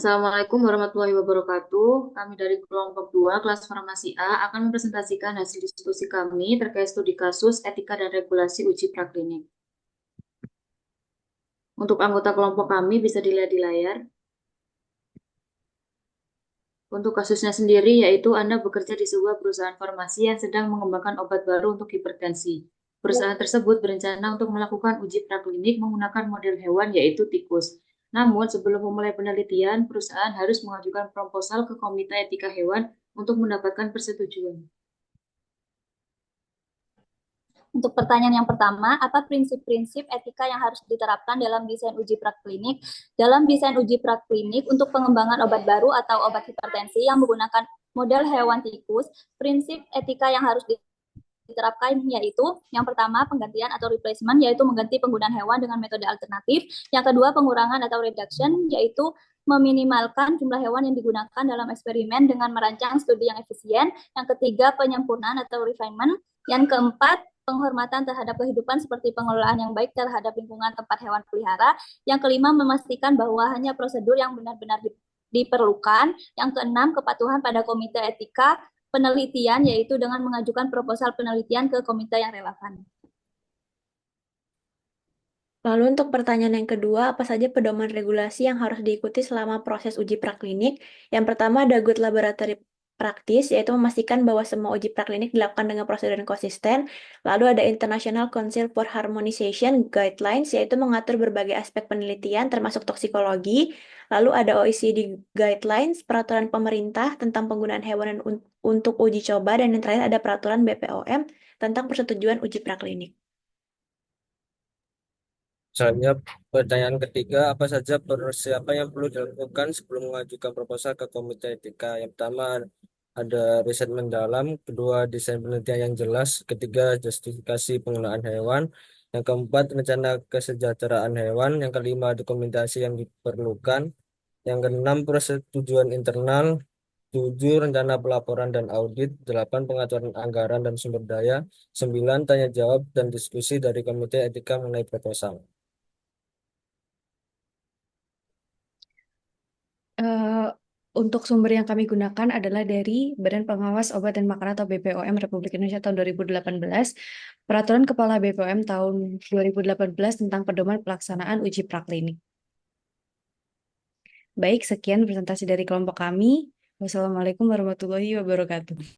Assalamualaikum warahmatullahi wabarakatuh. Kami dari kelompok 2 kelas farmasi A akan mempresentasikan hasil diskusi kami terkait studi kasus etika dan regulasi uji praklinik. Untuk anggota kelompok kami bisa dilihat di layar. Untuk kasusnya sendiri yaitu Anda bekerja di sebuah perusahaan farmasi yang sedang mengembangkan obat baru untuk hipertensi. Perusahaan tersebut berencana untuk melakukan uji praklinik menggunakan model hewan yaitu tikus. Namun, sebelum memulai penelitian, perusahaan harus mengajukan proposal ke Komite Etika Hewan untuk mendapatkan persetujuan. Untuk pertanyaan yang pertama, apa prinsip-prinsip etika yang harus diterapkan dalam desain uji praklinik? Dalam desain uji praklinik untuk pengembangan obat baru atau obat hipertensi yang menggunakan model hewan tikus, prinsip etika yang harus diterapkan yaitu yang pertama penggantian atau replacement, yaitu mengganti penggunaan hewan dengan metode alternatif. Yang kedua pengurangan atau reduction, yaitu meminimalkan jumlah hewan yang digunakan dalam eksperimen dengan merancang studi yang efisien. Yang ketiga penyempurnaan atau refinement. Yang keempat penghormatan terhadap kehidupan seperti pengelolaan yang baik terhadap lingkungan tempat hewan pelihara. Yang kelima memastikan bahwa hanya prosedur yang benar-benar diperlukan. Yang keenam kepatuhan pada komite etika penelitian, yaitu dengan mengajukan proposal penelitian ke komite yang relevan. Lalu untuk pertanyaan yang kedua, apa saja pedoman regulasi yang harus diikuti selama proses uji praklinik? Yang pertama ada Good Laboratory Practice, yaitu memastikan bahwa semua uji praklinik dilakukan dengan prosedur yang konsisten. Lalu ada International Council for Harmonization Guidelines, yaitu mengatur berbagai aspek penelitian termasuk toksikologi. Lalu ada OECD Guidelines, peraturan pemerintah tentang penggunaan hewan untuk uji coba. Dan yang terakhir ada peraturan BPOM tentang persetujuan uji praklinik. Misalnya pertanyaan ketiga, apa saja persiapan yang perlu dilakukan sebelum mengajukan proposal ke Komite Etika? Yang pertama ada riset mendalam, kedua desain penelitian yang jelas, ketiga justifikasi penggunaan hewan, yang keempat rencana kesejahteraan hewan, yang kelima dokumentasi yang diperlukan, yang keenam persetujuan internal, tujuh rencana pelaporan dan audit, delapan pengaturan anggaran dan sumber daya, sembilan tanya jawab dan diskusi dari Komite Etika mengenai proposal. Eh, untuk sumber yang kami gunakan adalah dari Badan Pengawas Obat dan Makanan atau BPOM Republik Indonesia tahun 2018, Peraturan Kepala BPOM tahun 2018 tentang pedoman pelaksanaan uji praklinik. Baik, sekian presentasi dari kelompok kami. Wassalamualaikum warahmatullahi wabarakatuh.